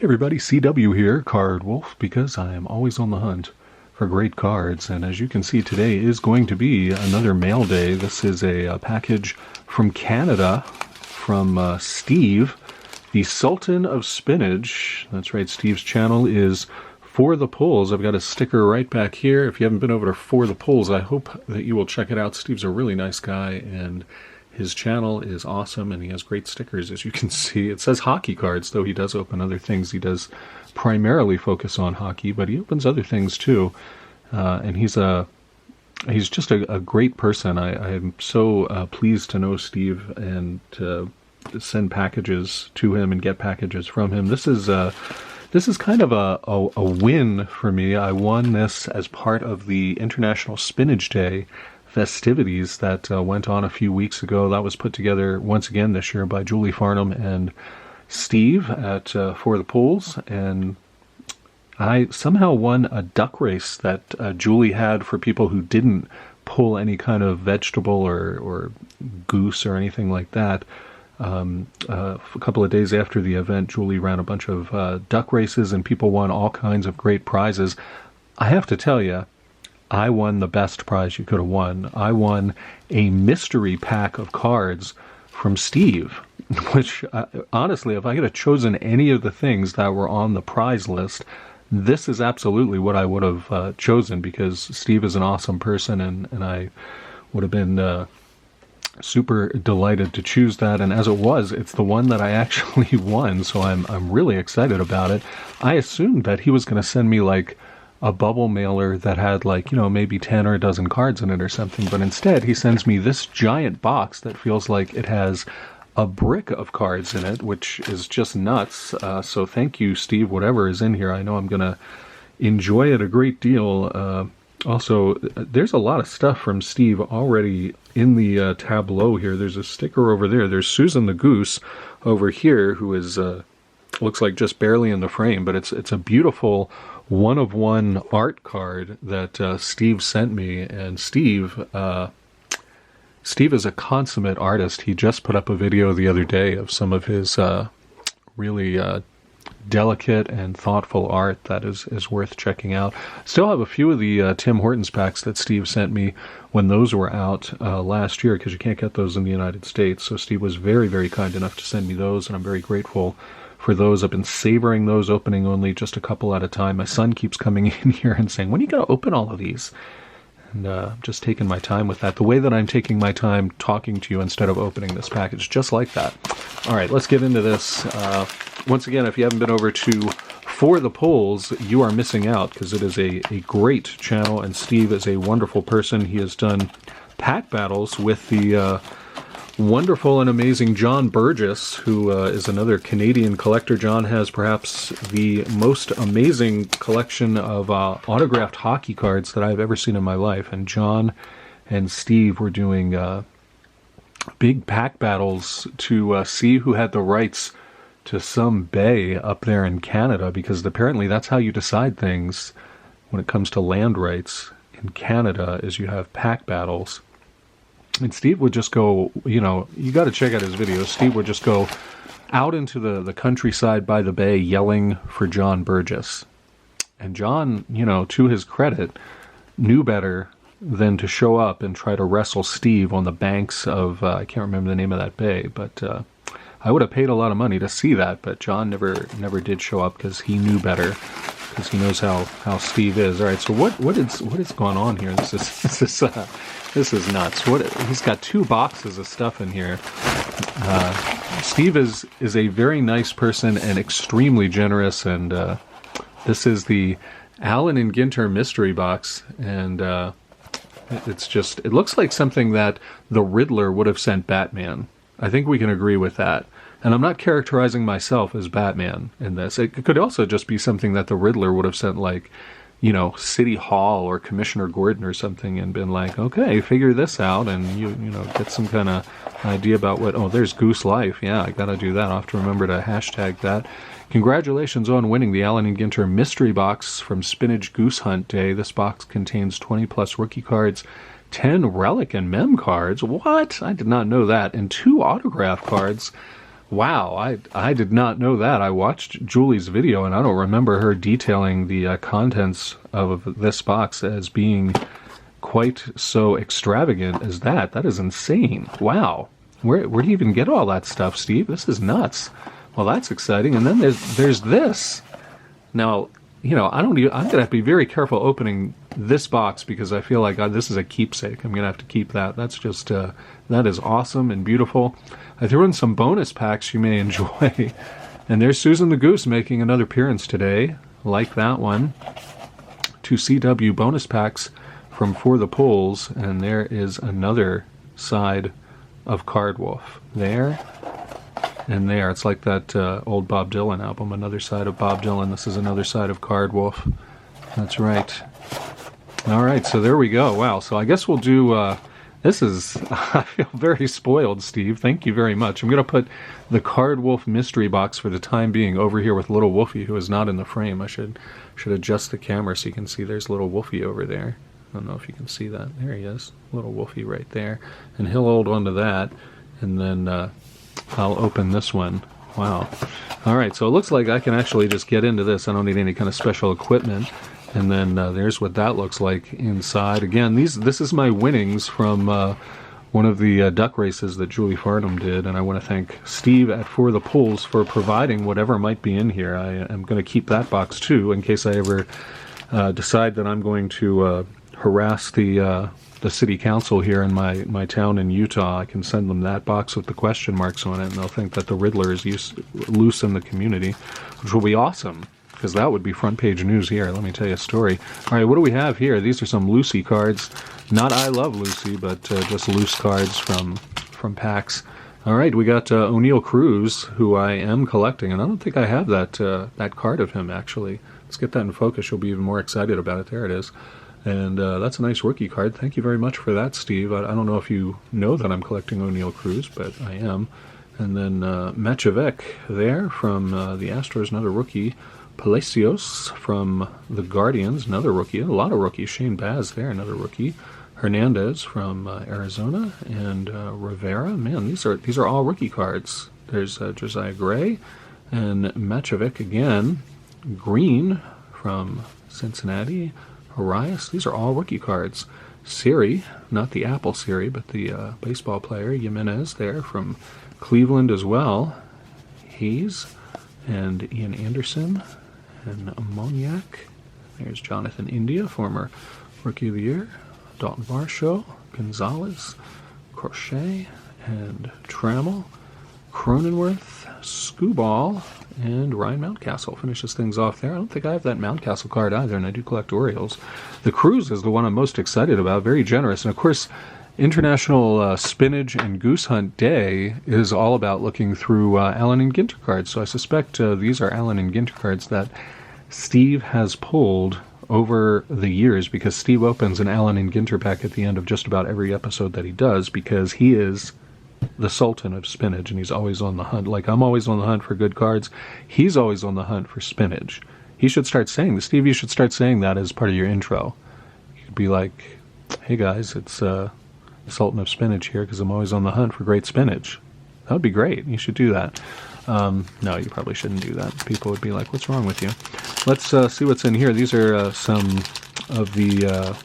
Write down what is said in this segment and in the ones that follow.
Hey everybody, CW here, Card Wolf, because I am always on the hunt for great cards. And as you can see, today is going to be another mail day. This is a package from Canada from Steve, the Sultan of Spinach. That's right, Steve's channel is For the Pulls. I've got a sticker right back here. If you haven't been over to For the Pulls, I hope that you will check it out. Steve's a really nice guy, and his channel is awesome, and he has great stickers, as you can see. It says hockey cards, though he does open other things. He does primarily focus on hockey, but he opens other things too. And he's just a great person. I am so pleased to know Steve and to send packages to him and get packages from him. This is kind of a win for me. I won this as part of the International Spinach Day festivities that went on a few weeks ago. That was put together once again this year by Julie Farnham and Steve at For the Pulls, and I somehow won a duck race that Julie had for people who didn't pull any kind of vegetable or goose or anything like that. A couple of days after the event, Julie ran a bunch of duck races, and people won all kinds of great prizes. I have to tell you, I won the best prize you could have won. I won a mystery pack of cards from Steve, which honestly, if I could have chosen any of the things that were on the prize list, this is absolutely what I would have chosen, because Steve is an awesome person, and I would have been super delighted to choose that. And as it was, it's the one that I actually won, so I'm really excited about it. I assumed that he was going to send me like a bubble mailer that had like, maybe 10 or a dozen cards in it or something, but instead he sends me this giant box that feels like it has a brick of cards in it, which is just nuts. So thank you, Steve, whatever is in here. I know I'm gonna enjoy it a great deal. Also, there's a lot of stuff from Steve already in the tableau here. There's a sticker over there. There's Susan the Goose over here, who is looks like just barely in the frame, but it's a beautiful one-of-one art card that Steve sent me. And Steve is a consummate artist. He just put up a video the other day of some of his really delicate and thoughtful art that is worth checking out. Still have a few of the Tim Hortons packs that Steve sent me when those were out last year, because you can't get those in the United States. So Steve was very, very kind enough to send me those, and I'm very grateful for those. I've been savoring those, opening only just a couple at a time. My son keeps coming in here and saying, when are you going to open all of these? And just taking my time with that. The way that I'm taking my time talking to you instead of opening this package, just like that. All right, let's get into this. Once again, if you haven't been over to For the Pulls, you are missing out, because it is a great channel, and Steve is a wonderful person. He has done pack battles with the wonderful and amazing John Burgess, who is another Canadian collector. John has perhaps the most amazing collection of autographed hockey cards that I've ever seen in my life. And John and Steve were doing big pack battles to see who had the rights to some bay up there in Canada, because apparently that's how you decide things when it comes to land rights in Canada, is you have pack battles. And Steve would just go, you got to check out his videos. Steve would just go out into the countryside by the bay yelling for John Burgess. And John, to his credit, knew better than to show up and try to wrestle Steve on the banks of, I can't remember the name of that bay, but I would have paid a lot of money to see that, but John never did show up, because he knew better, because he knows how Steve is. All right, so what is going on here? This is nuts. He's got 2 boxes of stuff in here. Steve is a very nice person and extremely generous, and this is the Allen and Ginter mystery box, and it looks like something that the Riddler would have sent Batman. I think we can agree with that. And I'm not characterizing myself as Batman in this. It could also just be something that the Riddler would have sent, like, City Hall or Commissioner Gordon or something, and been like, okay, figure this out, and you get some kind of idea about there's Goose Life. Yeah, I gotta do that. I'll have to remember to hashtag that. Congratulations on winning the Allen and Ginter mystery box from Spinach Goose Hunt Day. This box contains 20 plus rookie cards, 10 relic and mem cards. What? I did not know that. And 2 autograph cards. Wow, I did not know that. I watched Julie's video, and I don't remember her detailing the contents of this box as being quite so extravagant as that. That is insane. Wow. Where do you even get all that stuff, Steve? This is nuts. Well, that's exciting. And then there's this. Now, you know, I'm going to have to be very careful opening this box because I feel like this is a keepsake. I'm going to have to keep that. That's just, that is awesome and beautiful. I threw in some bonus packs you may enjoy. And there's Susan the Goose making another appearance today. Like that one. 2 CW bonus packs from For the Pulls. And there is another side of Card Wolf. There. And there. It's like that old Bob Dylan album. Another side of Bob Dylan. This is another side of Card Wolf. That's right. All right, so there we go. Wow, so I guess we'll do... this is... I feel very spoiled, Steve. Thank you very much. I'm going to put the Card Wolf mystery box for the time being over here with Little Wolfie, who is not in the frame. I should adjust the camera so you can see there's Little Wolfie over there. I don't know if you can see that. There he is. Little Wolfie right there. And he'll hold on to that. And then I'll open this one. Wow. All right, so it looks like I can actually just get into this. I don't need any kind of special equipment. And then there's what that looks like inside. Again, this is my winnings from one of the duck races that Julie Farnham did. And I want to thank Steve at For the Pulls for providing whatever might be in here. I am going to keep that box, too, in case I ever decide that I'm going to harass the city council here in my town in Utah. I can send them that box with the question marks on it, and they'll think that the Riddler is loose in the community, which will be awesome. Because that would be front page news here. Let me tell you a story. All right, what do we have here? These are some Lucy cards. Not I Love Lucy, but just loose cards from packs. All right, we got O'Neill Cruz, who I am collecting, and I don't think I have that card of him, actually. Let's get that in focus. You'll be even more excited about it. There it is. And that's a nice rookie card. Thank you very much for that, Steve. I don't know if you know that I'm collecting O'Neill Cruz, but I am. And then Machevek there from the Astros, another rookie. Palacios from the Guardians, another rookie. A lot of rookies. Shane Baz there, another rookie. Hernandez from Arizona, and Rivera. Man, these are all rookie cards. There's Josiah Gray and Machevek again. Green from Cincinnati. Arias. These are all rookie cards. Siri, not the Apple Siri, but the baseball player. Jimenez there from Cleveland as well. Hayes and Ian Anderson. And Ammoniac. There's Jonathan India, former Rookie of the Year. Dalton Varsho, Gonzalez, Crochet, and Trammell. Cronenworth, Scooball, and Ryan Mountcastle finishes things off there. I don't think I have that Mountcastle card either, and I do collect Orioles. The Cruise is the one I'm most excited about. Very generous. And, of course, International Spinach and Goose Hunt Day is all about looking through Allen and Ginter cards. So I suspect these are Allen and Ginter cards that Steve has pulled over the years, because Steve opens an Allen and Ginter pack at the end of just about every episode that he does, because he is the Sultan of Spinach, and he's always on the hunt. Like I'm always on the hunt for good cards, he's always on the hunt for spinach. He should start saying this. Steve, you should start saying that as part of your intro. You could be like, hey guys, it's Sultan of Spinach here because I'm always on the hunt for great spinach. That would be great. You should do that. No, you probably shouldn't do that. People would be like, what's wrong with you? Let's see what's in here. These are some of the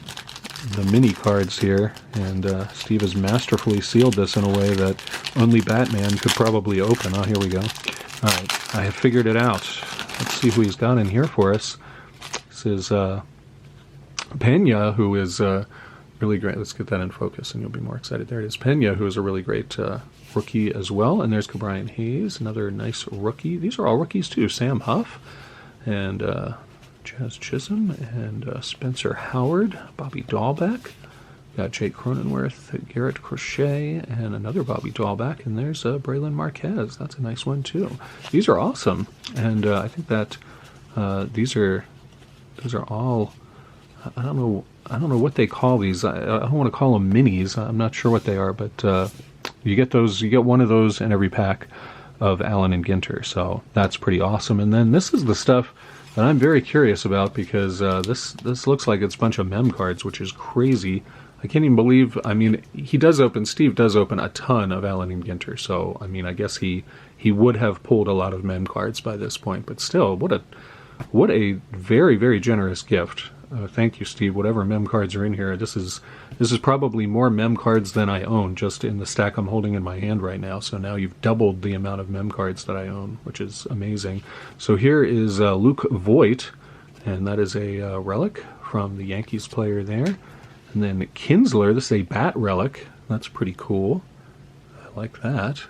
mini cards here, and Steve has masterfully sealed this in a way that only Batman could probably open. Oh, here we go. All right, I have figured it out. Let's see who he's got in here for us. This is Pena, who is really great. Let's get that in focus, and you'll be more excited. There it is. Pena, who is a really great rookie as well. And there's Cabrian Hayes, another nice rookie. These are all rookies, too. Sam Huff, and Jazz Chisholm, and Spencer Howard, Bobby Dahlbeck. Got Jake Cronenworth, Garrett Crochet, and another Bobby Dahlbeck. And there's Braylon Marquez. That's a nice one, too. These are awesome. And I think that these are all... I don't know what they call these. I don't want to call them minis. I'm not sure what they are, but you get those. You get one of those in every pack of Allen and Ginter. So that's pretty awesome. And then this is the stuff that I'm very curious about, because this looks like it's a bunch of mem cards, which is crazy. I can't even believe, I mean, Steve does open a ton of Allen and Ginter, so, I mean, I guess he would have pulled a lot of mem cards by this point, but still, what a very, very generous gift. Thank you, Steve. Whatever mem cards are in here, this is probably more mem cards than I own, just in the stack I'm holding in my hand right now, so now you've doubled the amount of mem cards that I own, which is amazing. So here is Luke Voigt, and that is a relic from the Yankees player there. And then Kinsler, this is a bat relic. That's pretty cool. I like that.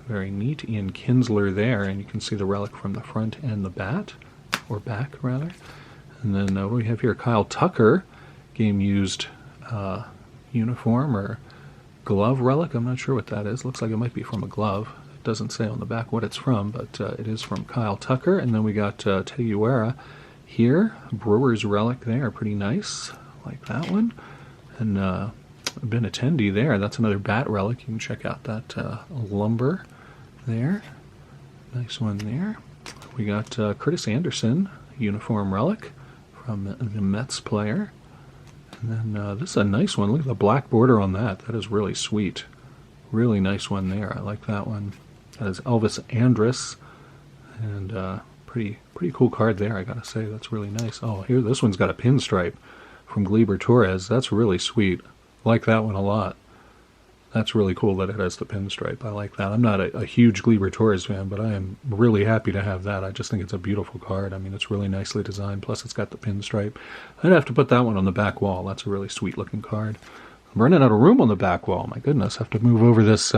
Very neat. Ian Kinsler there, and you can see the relic from the front and the bat, or back rather. And then what do we have here? Kyle Tucker, game used uniform or glove relic. I'm not sure what that is. Looks like it might be from a glove. It doesn't say on the back what it's from, but it is from Kyle Tucker. And then we got Teddy Uera here. Brewers relic there. Pretty nice. Like that one. And Benintendi there. That's another bat relic. You can check out that lumber there. Nice one there. We got Curtis Anderson, uniform relic from the Mets player. And then this is a nice one. Look at the black border on that. That is really sweet. Really nice one there. I like that one. That is Elvis Andrus. And pretty cool card there, I gotta say. That's really nice. Oh, here, this one's got a pinstripe from Gleyber Torres. That's really sweet. I like that one a lot. That's really cool that it has the pinstripe. I like that. I'm not a huge Gleyber Torres fan, but I am really happy to have that. I just think it's a beautiful card. I mean, it's really nicely designed. Plus, it's got the pinstripe. I'd have to put that one on the back wall. That's a really sweet-looking card. I'm running out of room on the back wall. My goodness, I have to move over this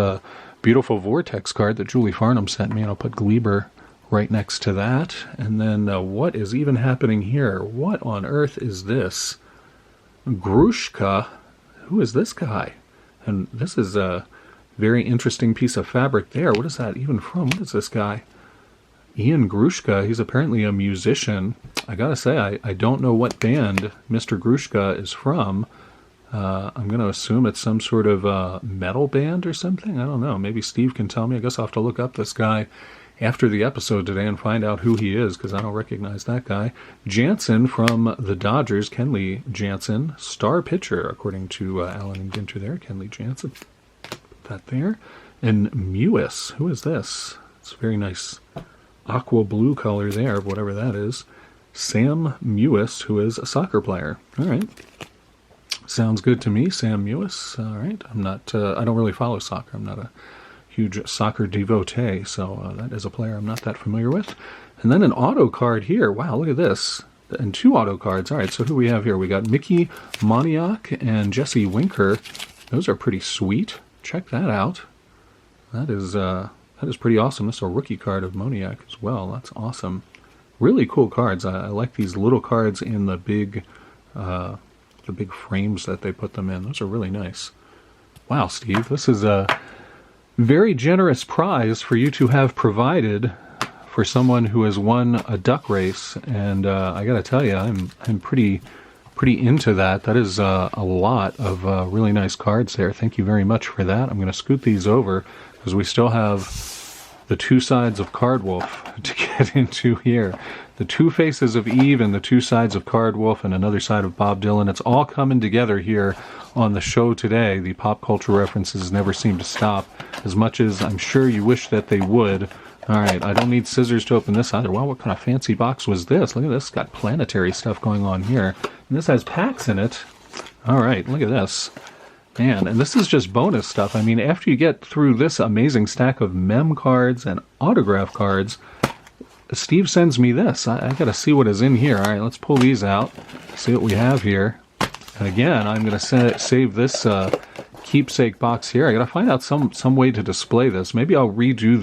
beautiful Vortex card that Julie Farnham sent me, and I'll put Gleyber right next to that. And then what is even happening here? What on earth is this? Grushka? Who is this guy? And this is a very interesting piece of fabric there. What is that even from? What is this guy? Ian Grushka. He's apparently a musician. I gotta say, I don't know what band Mr. Grushka is from. I'm going to assume it's some sort of metal band or something. I don't know. Maybe Steve can tell me. I guess I'll have to look up this guy after the episode today and find out who he is, because I don't recognize that guy. Jansen from the Dodgers, Kenley Jansen, star pitcher, according to Allen and Ginter there, Kenley Jansen. Put that there. And Mewis, who is this? It's a very nice aqua blue color there, of whatever that is. Sam Mewis, who is a soccer player. All right. Sounds good to me, Sam Mewis. All right. I'm not, I don't really follow soccer. I'm not a huge soccer devotee, so that is a player I'm not that familiar with. And then an auto card here. Wow, look at this. And two auto cards. All right, so who we have here? We got Mickey Moniak and Jesse Winker. Those are pretty sweet. Check that out. That is pretty awesome. This is a rookie card of Moniak as well. That's awesome. Really cool cards. I like these little cards in the big frames that they put them in. Those are really nice. Wow, Steve, this is a very generous prize for you to have provided for someone who has won a duck race, and I got to tell you, I'm pretty into that. That is a lot of really nice cards there. Thank you very much for that. I'm going to scoot these over because we still have the two sides of Card Wolf to get into here. The two faces of Eve and the two sides of Card Wolf and another side of Bob Dylan. It's all coming together here on the show today. The pop culture references never seem to stop, as much as I'm sure you wish that they would. All right, I don't need scissors to open this either. Wow, what kind of fancy box was this? Look at this. It's got planetary stuff going on here. And this has packs in it. All right, look at this. Man, and this is just bonus stuff. I mean, after you get through this amazing stack of mem cards and autograph cards, Steve sends me this. I got to see what is in here. All right, let's pull these out, see what we have here. And again, I'm going to save this keepsake box here. I got to find out some way to display this. Maybe I'll redo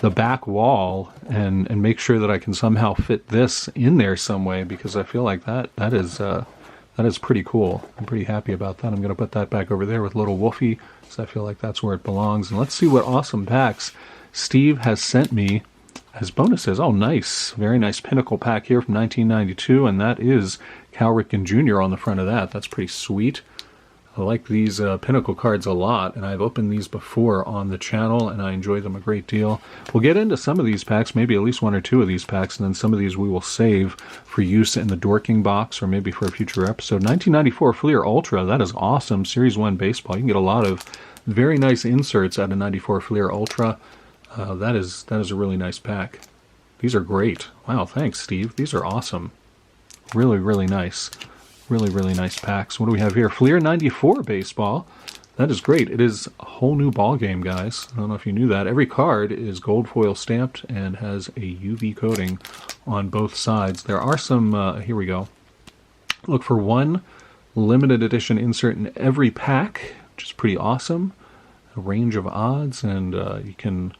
the back wall and make sure that I can somehow fit this in there some way, because I feel like that is pretty cool. I'm pretty happy about that. I'm going to put that back over there with little Wolfie, because I feel like that's where it belongs. And let's see what awesome packs Steve has sent me as bonuses. Oh, nice. Very nice Pinnacle pack here from 1992, and that is Cal Ripken Jr. on the front of that. That's pretty sweet. I like these Pinnacle cards a lot, and I've opened these before on the channel, and I enjoy them a great deal. We'll get into some of these packs, maybe at least one or two of these packs, and then some of these we will save for use in the Dorking box, or maybe for a future episode. 1994 Fleer Ultra, that is awesome. Series 1 baseball. You can get a lot of very nice inserts out of 94 Fleer Ultra. That is a really nice pack. These are great. Wow, thanks, Steve. These are awesome. Really, really nice. Really, really nice packs. What do we have here? Fleer 94 baseball. That is great. It is a whole new ball game, guys. I don't know if you knew that. Every card is gold foil stamped and has a UV coating on both sides. There are some, here we go. Look for one limited edition insert in every pack, which is pretty awesome. A range of odds, and you can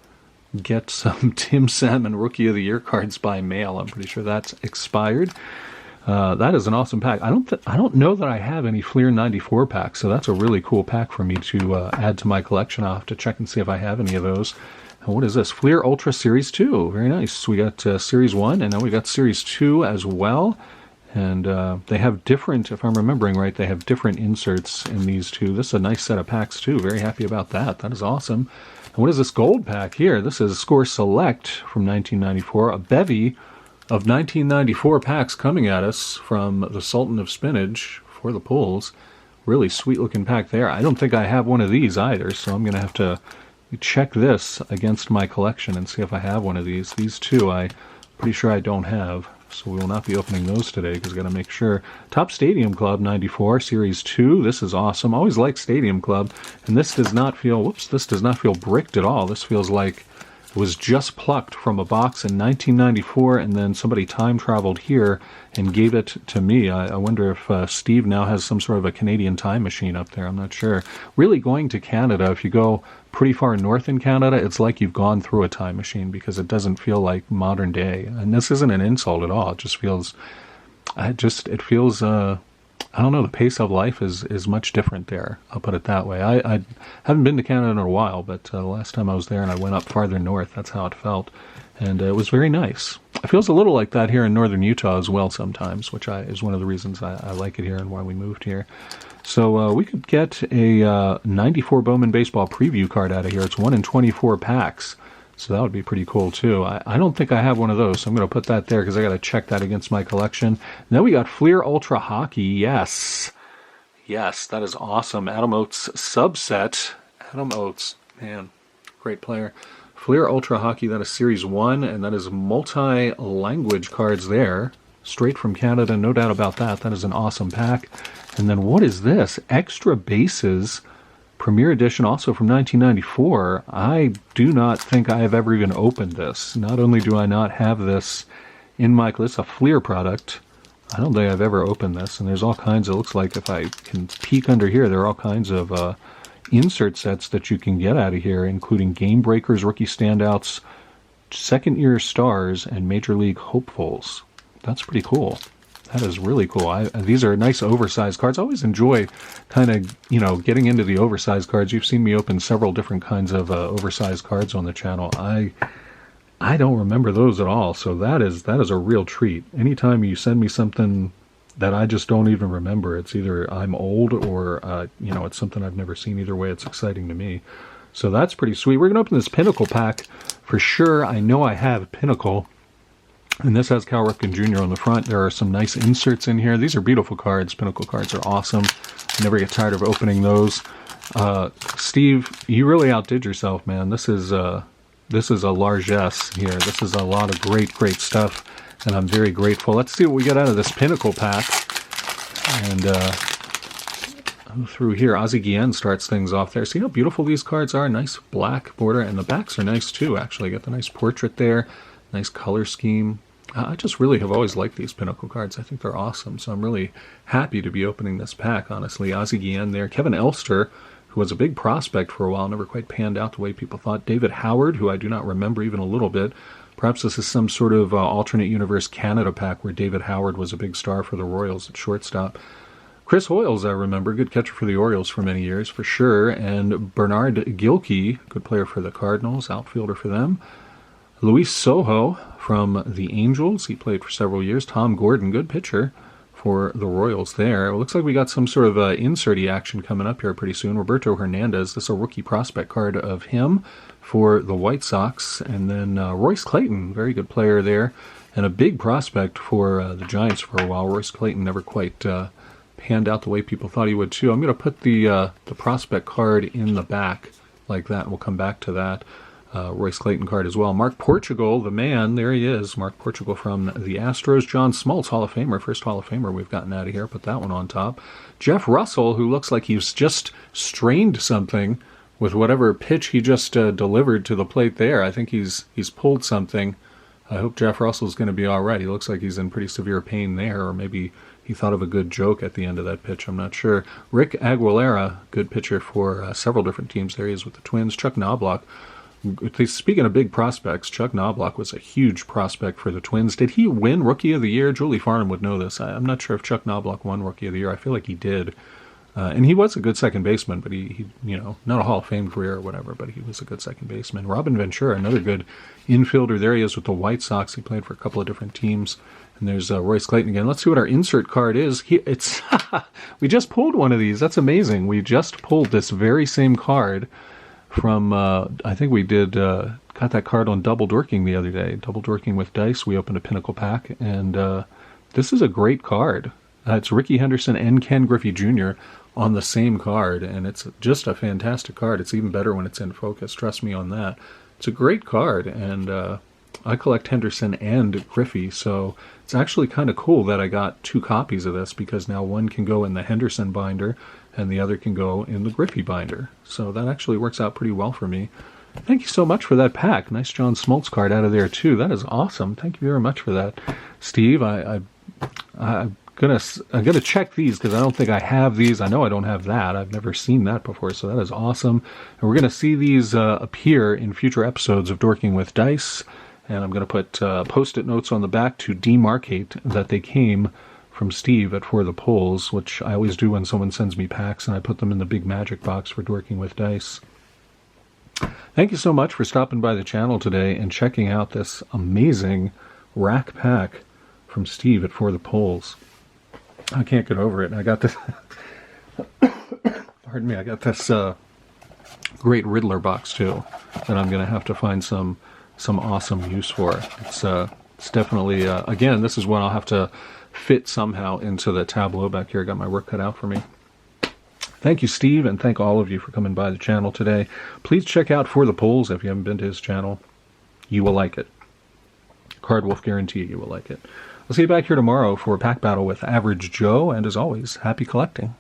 get some Tim Salmon Rookie of the Year cards by mail. I'm pretty sure that's expired. That is an awesome pack. I don't know that I have any Fleer 94 packs, so that's a really cool pack for me to add to my collection. I'll have to check and see if I have any of those. And what is this? Fleer Ultra Series 2. Very nice. We got Series 1, and now we got Series 2 as well. And they have different, if I'm remembering right, they have different inserts in these two. This is a nice set of packs, too. Very happy about that. That is awesome. And what is this gold pack here? This is Score Select from 1994, a bevy of 1994 packs coming at us from the Sultan of Spinach for the pulls. Really sweet looking pack there. I don't think I have one of these either, so I'm going to have to check this against my collection and see if I have one of these. These two I'm pretty sure I don't have, so we will not be opening those today because I've got to make sure. Top Stadium Club 94, Series 2. This is awesome. Always like Stadium Club, and this does not feel, whoops, this does not feel bricked at all. This feels like was just plucked from a box in 1994, and then somebody time traveled here and gave it to me. I wonder if Steve now has some sort of a Canadian time machine up there. I'm not sure. Really, going to Canada, if you go pretty far north in Canada, it's like you've gone through a time machine because it doesn't feel like modern day. And this isn't an insult at all. It just feels, it feels, I don't know, the pace of life is much different there. I'll put it that way. I haven't been to Canada in a while, but the last time I was there and I went up farther north, that's how it felt. And it was very nice. It feels a little like that here in northern Utah as well sometimes, which is one of the reasons I like it here and why we moved here. So we could get a 94 Bowman Baseball preview card out of here. It's 1 in 24 packs. So that would be pretty cool, too. I don't think I have one of those, so I'm going to put that there because I got to check that against my collection. And then we got Fleer Ultra Hockey. Yes. Yes, that is awesome. Adam Oates subset. Adam Oates, man, great player. Fleer Ultra Hockey, that is Series 1, and that is multi-language cards there. Straight from Canada, no doubt about that. That is an awesome pack. And then what is this? Extra Bases Premier Edition, also from 1994. I do not think I have ever even opened this. Not only do I not have this in my, this is a Fleer product. I don't think I've ever opened this. And there's all kinds, it looks like if I can peek under here, there are all kinds of insert sets that you can get out of here, including Game Breakers, Rookie Standouts, Second Year Stars, and Major League Hopefuls. That's pretty cool. That is really cool. These are nice oversized cards. I always enjoy kind of, getting into the oversized cards. You've seen me open several different kinds of oversized cards on the channel. I don't remember those at all, so that is a real treat. Anytime you send me something that I just don't even remember, it's either I'm old or, it's something I've never seen. Either way, it's exciting to me. So that's pretty sweet. We're going to open this Pinnacle pack for sure. I know I have Pinnacle. And this has Cal Ripken Jr. on the front. There are some nice inserts in here. These are beautiful cards. Pinnacle cards are awesome. I never get tired of opening those. Steve, you really outdid yourself, man. This is a largesse here. This is a lot of great stuff, and I'm very grateful. Let's see what we get out of this Pinnacle pack. And through here, Ozzie Guillen starts things off there. See how beautiful these cards are? Nice black border, and the backs are nice too, actually. Got the nice portrait there. Nice color scheme. I just really have always liked these Pinnacle cards. I think they're awesome, so I'm really happy to be opening this pack, honestly. Ozzie Guillen there. Kevin Elster, who was a big prospect for a while, never quite panned out the way people thought. David Howard, who I do not remember even a little bit. Perhaps this is some sort of alternate universe Canada pack where David Howard was a big star for the Royals at shortstop. Chris Hoyles, I remember, good catcher for the Orioles for many years, for sure. And Bernard Gilkey, good player for the Cardinals, outfielder for them. Luis Sojo from the Angels. He played for several years. Tom Gordon, good pitcher for the Royals there. It looks like we got some sort of insert-y action coming up here pretty soon. Roberto Hernandez, this is a rookie prospect card of him for the White Sox. And then Royce Clayton, very good player there, and a big prospect for the Giants for a while. Royce Clayton never quite panned out the way people thought he would too. I'm going to put the prospect card in the back like that, and we'll come back to that. Royce Clayton card as well. Mark Portugal, the man, there he is. Mark Portugal from the Astros. John Smoltz, Hall of Famer, first Hall of Famer we've gotten out of here. Put that one on top. Jeff Russell, who looks like he's just strained something with whatever pitch he just delivered to the plate there. I think he's pulled something. I hope Jeff Russell's going to be all right. He looks like he's in pretty severe pain there, or maybe he thought of a good joke at the end of that pitch. I'm not sure. Rick Aguilera, good pitcher for several different teams. There he is with the Twins. Chuck Knobloch. Speaking of big prospects, Chuck Knobloch was a huge prospect for the Twins. Did he win Rookie of the Year? Julie Farnham would know this. I'm not sure if Chuck Knobloch won Rookie of the Year. I feel like he did. And he was a good second baseman, but he not a Hall of Fame career or whatever, but he was a good second baseman. Robin Ventura, another good infielder. There he is with the White Sox. He played for a couple of different teams. And there's Royce Clayton again. Let's see what our insert card is. It's we just pulled one of these. That's amazing. We just pulled this very same card from, I think we did, got that card on Double Dorking the other day. Double Dorking with Dice. We opened a Pinnacle pack, and this is a great card. It's Ricky Henderson and Ken Griffey Jr. on the same card, and it's just a fantastic card. It's even better when it's in focus. Trust me on that. It's a great card, and I collect Henderson and Griffey, so it's actually kind of cool that I got 2 copies of this, because now one can go in the Henderson binder and the other can go in the Griffey binder. So that actually works out pretty well for me. Thank you so much for that pack. Nice John Smoltz card out of there too. That is awesome. Thank you very much for that, Steve. I'm gonna check these because I don't think I have these. I know I don't have that. I've never seen that before, so that is awesome. And we're gonna see these appear in future episodes of Dorking with Dice. And I'm going to put Post-it notes on the back to demarcate that they came from Steve at For the Polls, which I always do when someone sends me packs, and I put them in the big magic box for Dorking with Dice. Thank you so much for stopping by the channel today and checking out this amazing RAK pack from Steve at For the Polls. I can't get over it. I got this... Pardon me. I got this great Riddler box, too, that I'm going to have to find some awesome use for. It's definitely, again, this is one I'll have to fit somehow into the tableau back here. I got my work cut out for me. Thank you, Steve, and thank all of you for coming by the channel today. Please check out For the Polls if you haven't been to his channel. You will like it. Card Wolf guarantee you will like it. I'll see you back here tomorrow for a pack battle with Average Joe, and as always, happy collecting.